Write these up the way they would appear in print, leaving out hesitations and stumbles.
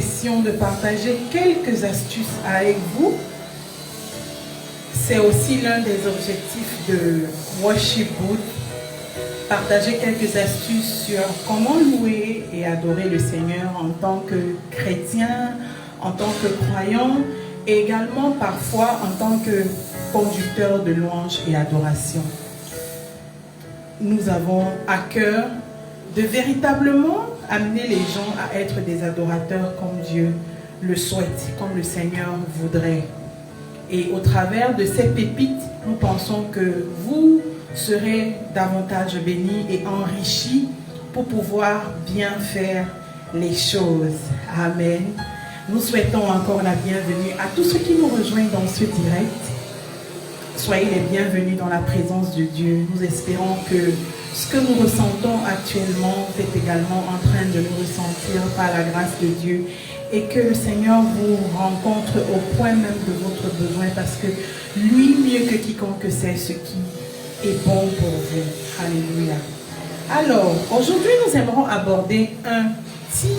session de partager quelques astuces avec vous. C'est aussi l'un des objectifs de Worship Booth, partager quelques astuces sur comment louer et adorer le Seigneur en tant que chrétien, en tant que croyant, et également parfois en tant que conducteur de louange et adoration. Nous avons à cœur de véritablement amener les gens à être des adorateurs comme Dieu le souhaite, comme le Seigneur voudrait. Et au travers de ces pépites, nous pensons que vous serez davantage bénis et enrichis pour pouvoir bien faire les choses. Amen. Nous souhaitons encore la bienvenue à tous ceux qui nous rejoignent dans ce direct. Soyez les bienvenus dans la présence de Dieu. Nous espérons que ce que nous ressentons actuellement, vous êtes également en train de le ressentir par la grâce de Dieu. Et que le Seigneur vous rencontre au point même de votre besoin, parce que lui, mieux que quiconque, sait ce qui est bon pour vous. Alléluia. Alors, aujourd'hui, nous aimerons aborder un petit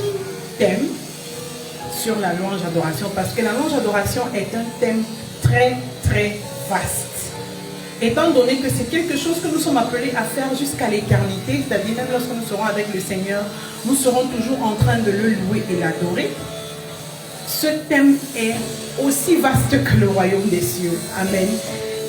thème sur la louange adoration, parce que la louange adoration est un thème très, très vaste. Étant donné que c'est quelque chose que nous sommes appelés à faire jusqu'à l'éternité, c'est-à-dire même lorsque nous serons avec le Seigneur, nous serons toujours en train de le louer et l'adorer. Ce thème est aussi vaste que le royaume des cieux. Amen.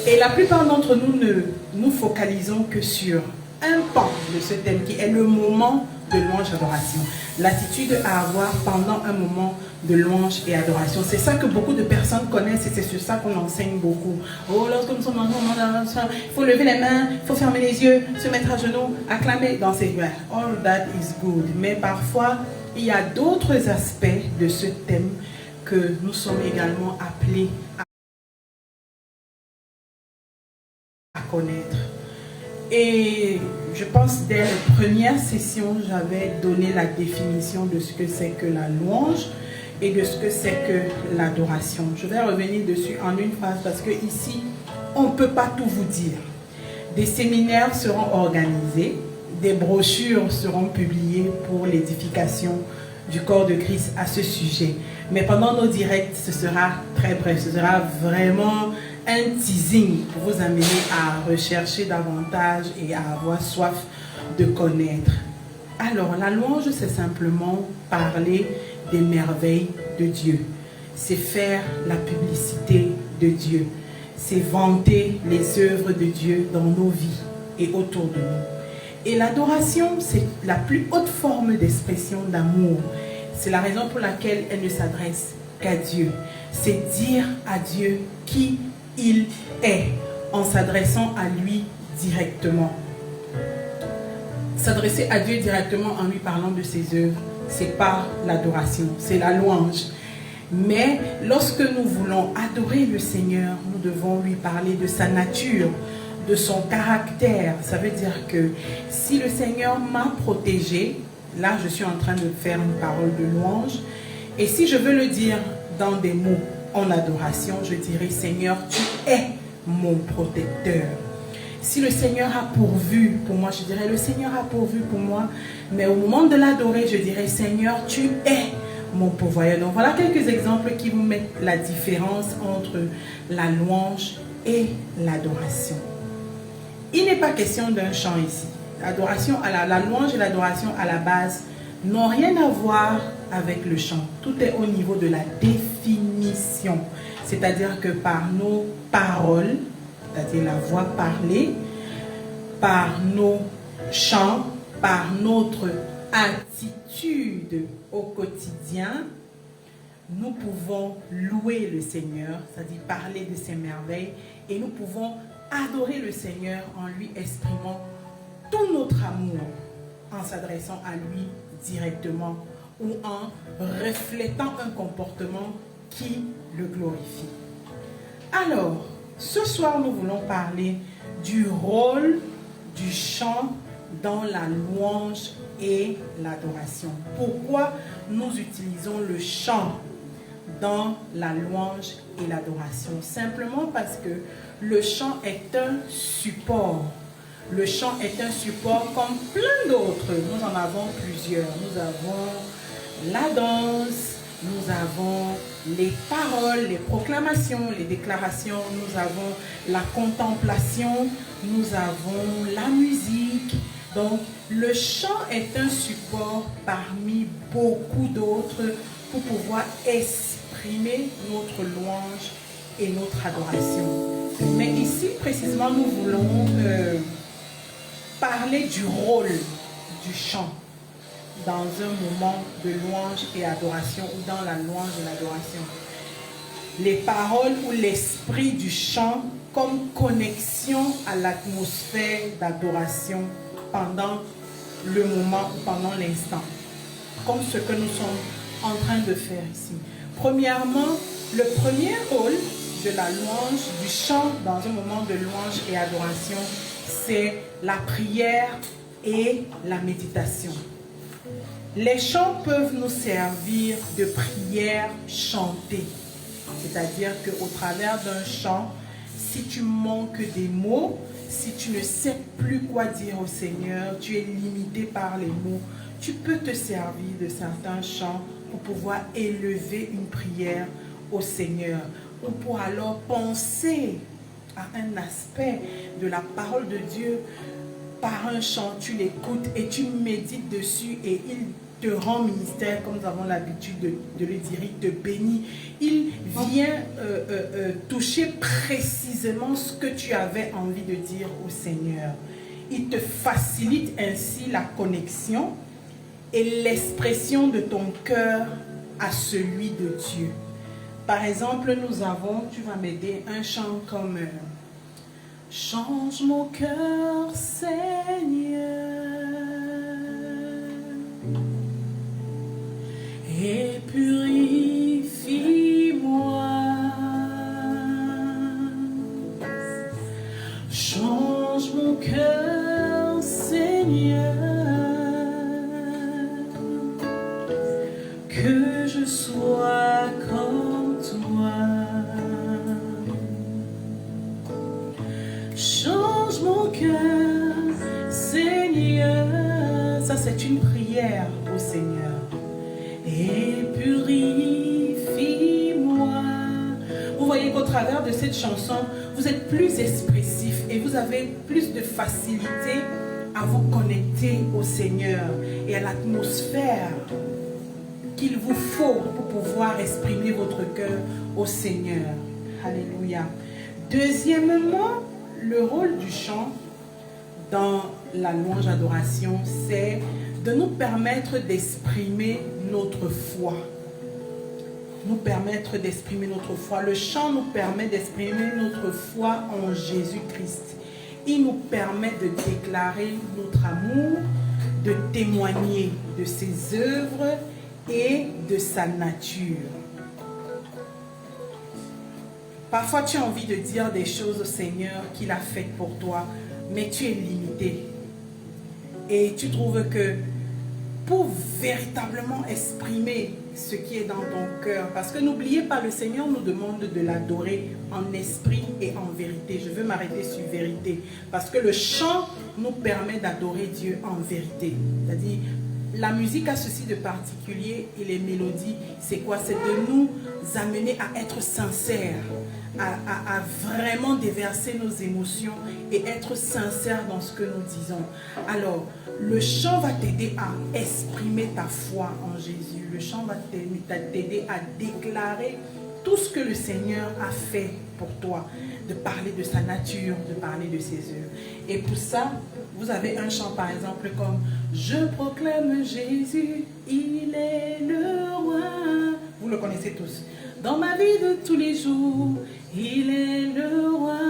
Et la plupart d'entre nous ne nous focalisons que sur un pan de ce thème qui est le moment de louange et adoration. L'attitude à avoir pendant un moment de louange et adoration. C'est ça que beaucoup de personnes connaissent et c'est sur ça qu'on enseigne beaucoup. Oh, lorsque nous sommes dans un moment d'adoration, il faut lever les mains, il faut fermer les yeux, se mettre à genoux, acclamer, danser. All that is good. Mais parfois, il y a d'autres aspects de ce thème que nous sommes également appelés à connaître. Et je pense dès la première session, j'avais donné la définition de ce que c'est que la louange et de ce que c'est que l'adoration. Je vais revenir dessus en une phrase parce que ici, on ne peut pas tout vous dire. Des séminaires seront organisés, des brochures seront publiées pour l'édification du corps de Christ à ce sujet. Mais pendant nos directs, ce sera très bref, ce sera vraiment un teasing pour vous amener à rechercher davantage et à avoir soif de connaître. Alors, la louange, c'est simplement parler des merveilles de Dieu. C'est faire la publicité de Dieu. C'est vanter les œuvres de Dieu dans nos vies et autour de nous. Et l'adoration, c'est la plus haute forme d'expression d'amour. C'est la raison pour laquelle elle ne s'adresse qu'à Dieu. C'est dire à Dieu qui il est, en s'adressant à lui directement. S'adresser à Dieu directement en lui parlant de ses œuvres, c'est pas l'adoration, c'est la louange. Mais lorsque nous voulons adorer le Seigneur, nous devons lui parler de sa nature, de son caractère. Ça veut dire que si le Seigneur m'a protégé, là je suis en train de faire une parole de louange, et si je veux le dire dans des mots en adoration, je dirais: Seigneur, tu es mon protecteur. Si le Seigneur a pourvu pour moi, je dirais: le Seigneur a pourvu pour moi. Mais au moment de l'adorer, je dirais: Seigneur, tu es mon pourvoyeur. Donc voilà quelques exemples qui vous mettent la différence entre la louange et l'adoration. Il n'est pas question d'un chant ici. L'adoration, la louange et l'adoration à la base n'ont rien à voir avec le chant. Tout est au niveau de la définition. C'est-à-dire que par nos paroles, c'est-à-dire la voix parlée, par nos chants, par notre attitude au quotidien, nous pouvons louer le Seigneur, c'est-à-dire parler de ses merveilles, et nous pouvons adorer le Seigneur en lui exprimant tout notre amour, en s'adressant à lui directement ou en reflétant un comportement qui le glorifie. Alors, ce soir, nous voulons parler du rôle du chant dans la louange et l'adoration. Pourquoi nous utilisons le chant dans la louange et l'adoration? Simplement parce que le chant est un support. Le chant est un support comme plein d'autres. Nous en avons plusieurs. Nous avons la danse, avons les paroles, les proclamations, les déclarations, nous avons la contemplation, nous avons la musique. Donc, le chant est un support parmi beaucoup d'autres pour pouvoir exprimer notre louange et notre adoration. Mais ici, précisément, nous voulons parler du rôle du chant dans un moment de louange et adoration ou dans la louange et l'adoration. Les paroles ou l'esprit du chant comme connexion à l'atmosphère d'adoration pendant le moment ou pendant l'instant, comme ce que nous sommes en train de faire ici. Premièrement, le premier rôle de la louange, du chant dans un moment de louange et adoration, c'est la prière et la méditation. Les chants peuvent nous servir de prière chantée, c'est-à-dire qu'au travers d'un chant, si tu manques des mots, si tu ne sais plus quoi dire au Seigneur, tu es limité par les mots, tu peux te servir de certains chants pour pouvoir élever une prière au Seigneur, ou pour alors penser à un aspect de la parole de Dieu. Par un chant, tu l'écoutes et tu médites dessus et il te rend ministère, comme nous avons l'habitude de le dire, il te bénit. Il vient toucher précisément ce que tu avais envie de dire au Seigneur. Il te facilite ainsi la connexion et l'expression de ton cœur à celui de Dieu. Par exemple, nous avons, tu vas m'aider, un chant comme change mon cœur, Seigneur, et purifie-moi. Change mon cœur, Seigneur, que je sois comme toi. Change mon cœur, Seigneur. Ça, c'est une prière au Seigneur. Et purifie-moi. Vous voyez qu'au travers de cette chanson, vous êtes plus expressif et vous avez plus de facilité à vous connecter au Seigneur et à l'atmosphère qu'il vous faut pour pouvoir exprimer votre cœur au Seigneur. Alléluia. Deuxièmement, le rôle du chant dans la louange adoration, c'est de nous permettre d'exprimer notre foi. Nous permettre d'exprimer notre foi. Le chant nous permet d'exprimer notre foi en Jésus-Christ. Il nous permet de déclarer notre amour, de témoigner de ses œuvres et de sa nature. Parfois, tu as envie de dire des choses au Seigneur qu'il a faites pour toi, mais tu es limité. Et tu trouves que pour véritablement exprimer ce qui est dans ton cœur, parce que n'oubliez pas, le Seigneur nous demande de l'adorer en esprit et en vérité. Je veux m'arrêter sur vérité, parce que le chant nous permet d'adorer Dieu en vérité. C'est-à-dire, la musique a ceci de particulier et les mélodies, c'est quoi? C'est de nous amener à être sincères, à vraiment déverser nos émotions et être sincères dans ce que nous disons. Alors, le chant va t'aider à exprimer ta foi en Jésus. Le chant va t'aider à déclarer tout ce que le Seigneur a fait pour toi, de parler de sa nature, de parler de ses œuvres. Et pour ça, vous avez un chant par exemple comme « Je proclame Jésus, il est le roi ». Vous le connaissez tous. Dans ma vie de tous les jours, il est le roi.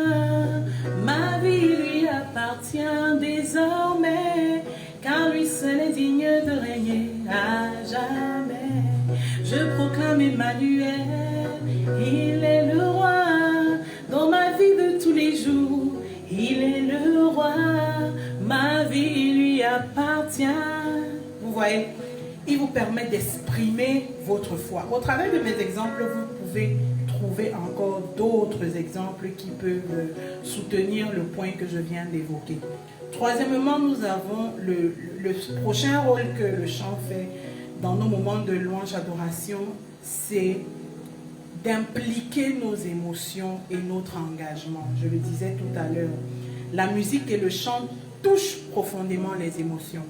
Ma vie lui appartient désormais, car lui seul est digne de régner à jamais. Je proclame Emmanuel, il est le roi. Dans ma vie de tous les jours, il est le roi. Ma vie lui appartient. Vous voyez, il vous permet d'exprimer votre foi. Au travers de mes exemples, vous pouvez trouver encore d'autres exemples qui peuvent soutenir le point que je viens d'évoquer. Troisièmement, nous avons le prochain rôle que le chant fait dans nos moments de louange, adoration, c'est d'impliquer nos émotions et notre engagement. Je le disais tout à l'heure, la musique et le chant touchent profondément les émotions.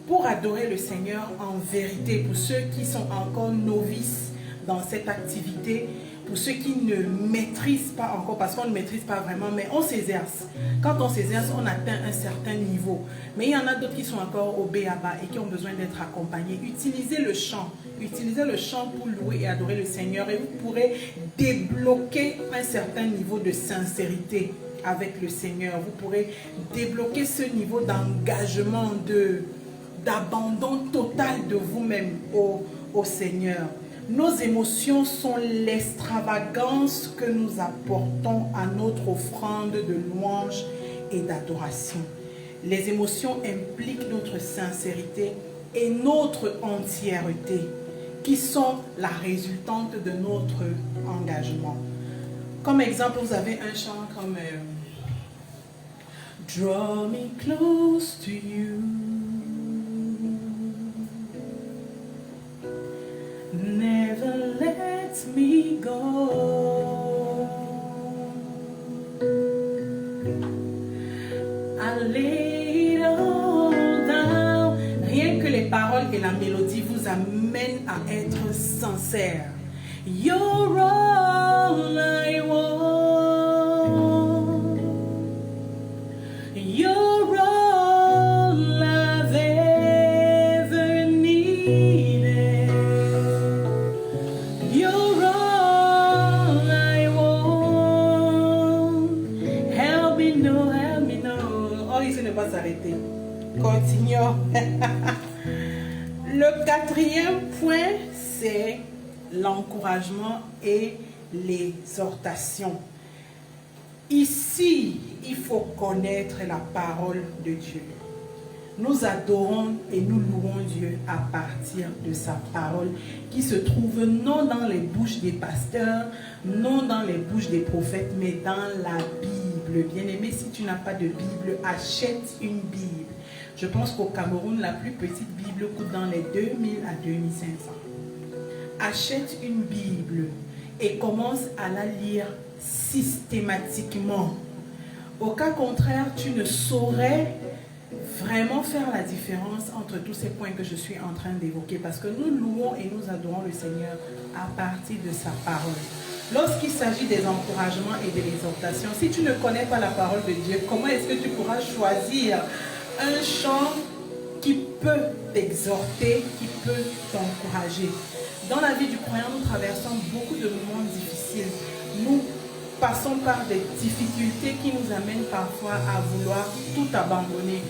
Pour adorer le Seigneur en vérité, pour ceux qui sont encore novices dans cette activité, pour ceux qui ne maîtrisent pas encore, parce qu'on ne maîtrise pas vraiment, mais on s'exerce. Quand on s'exerce, on atteint un certain niveau. Mais il y en a d'autres qui sont encore au b.a.-ba et qui ont besoin d'être accompagnés. Utilisez le chant. Utilisez le chant pour louer et adorer le Seigneur et vous pourrez débloquer un certain niveau de sincérité avec le Seigneur. Vous pourrez débloquer ce niveau d'engagement, d'abandon total de vous-même au Seigneur. Nos émotions sont l'extravagance que nous apportons à notre offrande de louange et d'adoration. Les émotions impliquent notre sincérité et notre entièreté, qui sont la résultante de notre engagement. Comme exemple, vous avez un chant comme Draw me close to you. Never let me go. I lay it all down. Rien que les paroles et la mélodie vous amènent à être sincère. You're all I want. You're all I've ever needed. You're all I want. Help me know, help me know. Oh, ici ne va pas s'arrêter. Continuons. Le quatrième point, c'est l'encouragement et l'exhortation. Ici, il faut connaître la parole de Dieu. Nous adorons et nous louons Dieu à partir de sa parole qui se trouve non dans les bouches des pasteurs, non dans les bouches des prophètes, mais dans la Bible. Bien-aimé, si tu n'as pas de Bible, achète une Bible. Je pense qu'au Cameroun, la plus petite Bible coûte dans les 2000 à 2500. Achète une Bible et commence à la lire systématiquement. Au cas contraire, tu ne saurais vraiment faire la différence entre tous ces points que je suis en train d'évoquer, parce que nous louons et nous adorons le Seigneur à partir de sa parole. Lorsqu'il s'agit des encouragements et de l'exhortation, si tu ne connais pas la parole de Dieu, comment est-ce que tu pourras choisir un chant qui peut t'exhorter, qui peut t'encourager? Dans la vie du croyant, nous traversons beaucoup de moments difficiles. Nous passons par des difficultés qui nous amènent parfois à vouloir tout abandonner.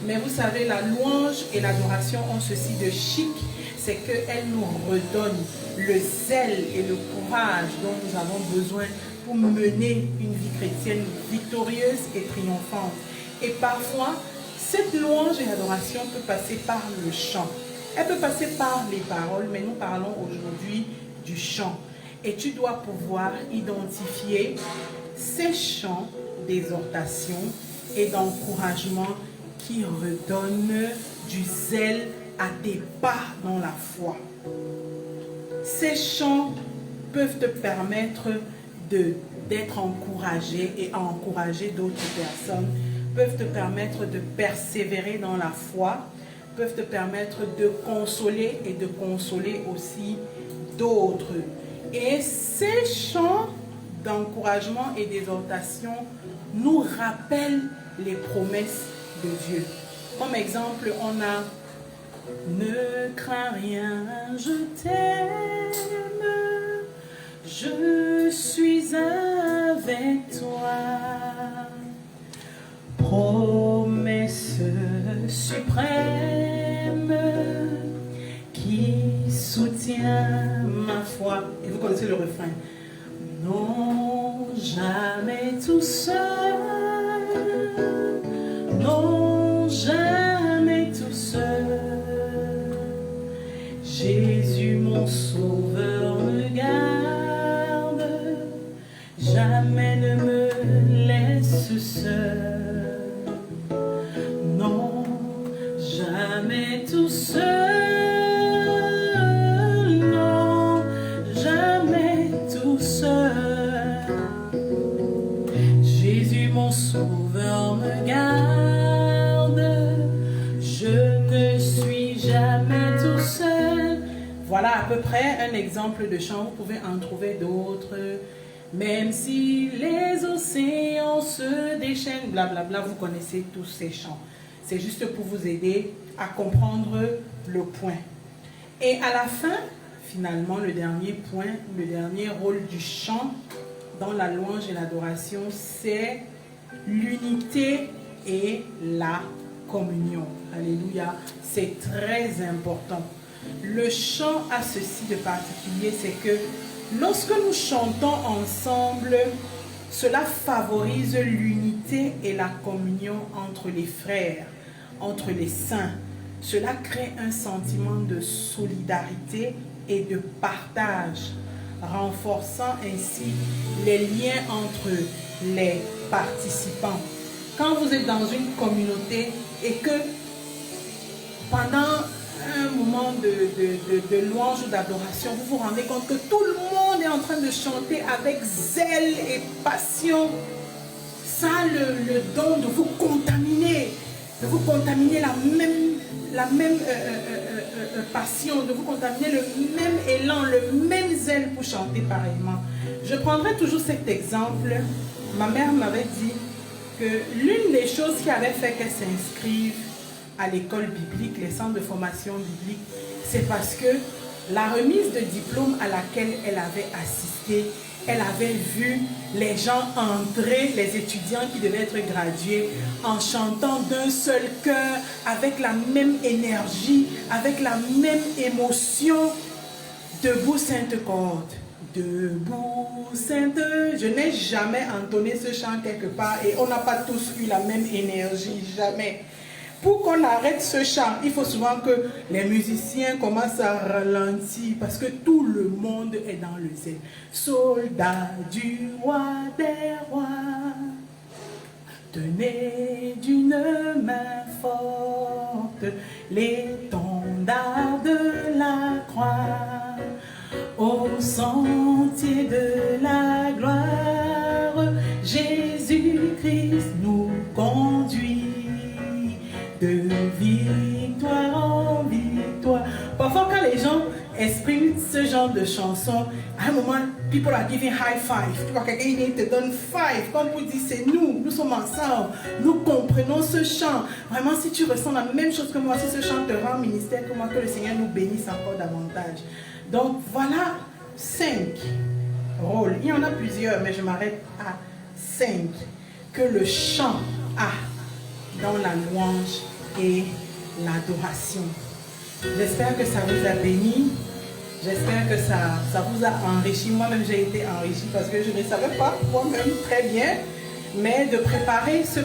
Mais vous savez, la louange et l'adoration ont ceci de chic, c'est qu'elles nous redonnent le zèle et le courage dont nous avons besoin pour mener une vie chrétienne victorieuse et triomphante. Et parfois, cette louange et adoration peut passer par le chant. Elle peut passer par les paroles, mais nous parlons aujourd'hui du chant. Et tu dois pouvoir identifier ces chants d'exhortation et d'encouragement qui redonnent du zèle à tes pas dans la foi. Ces chants peuvent te permettre d'être encouragé et à encourager d'autres personnes, peuvent te permettre de persévérer dans la foi, peuvent te permettre de consoler et de consoler aussi d'autres. Et ces chants d'encouragement et d'exhortation nous rappellent les promesses de Dieu. Comme exemple, on a « Ne crains rien, je t'aime, je suis avec toi. » Promesse suprême qui soutient ma foi. Et vous connaissez le refrain. Non, jamais tout seul. Non, jamais tout seul. Jésus, mon sauveur, me garde. Jamais ne me laisse seul. Non, jamais tout seul. Voilà à peu près un exemple de chant. Vous pouvez en trouver d'autres. Même si les océans se déchaînent, blablabla, vous connaissez tous ces chants. C'est juste pour vous aider à comprendre le point. Et à la fin, finalement, le dernier point, le dernier rôle du chant dans la louange et l'adoration, c'est l'unité et la communion. Alléluia, c'est très important. Le chant a ceci de particulier, c'est que lorsque nous chantons ensemble, cela favorise l'unité et la communion entre les frères, entre les saints. Cela crée un sentiment de solidarité et de partage, renforçant ainsi les liens entre les participants. Quand vous êtes dans une communauté et que pendant un moment de louange ou d'adoration, vous vous rendez compte que tout le monde est en train de chanter avec zèle et passion, ça a le don de vous contaminer, la même passion, de vous contaminer le même élan, le même zèle pour chanter pareillement. Je prendrai toujours cet exemple. Ma mère m'avait dit que l'une des choses qui avait fait qu'elle s'inscrive à l'école biblique, les centres de formation biblique, c'est parce que la remise de diplôme à laquelle elle avait assisté, elle avait vu les gens entrer, les étudiants qui devaient être gradués, en chantant d'un seul cœur, avec la même énergie, avec la même émotion. Debout, Sainte Corde. Debout, Sainte. Je n'ai jamais entonné ce chant quelque part et on n'a pas tous eu la même énergie, jamais. Pour qu'on arrête ce chant, il faut souvent que les musiciens commencent à ralentir parce que tout le monde est dans le zèle. Soldats du roi des rois, tenez d'une main forte l'étendard de la croix, au sentier de la gloire, Jésus-Christ nous conduit de victoire en victoire. Parfois quand les gens expriment ce genre de chansons, à un moment, people are giving high five. Tu vois, quelqu'un te donne five, comme pour dire c'est nous sommes ensemble, nous comprenons ce chant. Vraiment, si tu ressens la même chose que moi, si ce chant te rend ministère que moi, que le Seigneur nous bénisse encore davantage. Donc voilà 5 rôles. Il y en a plusieurs, mais je m'arrête à 5 que le chant a dans la louange et l'adoration. J'espère que ça vous a béni. J'espère que ça vous a enrichi. Moi-même, j'ai été enrichi parce que je ne savais pas moi-même très bien, mais de préparer ce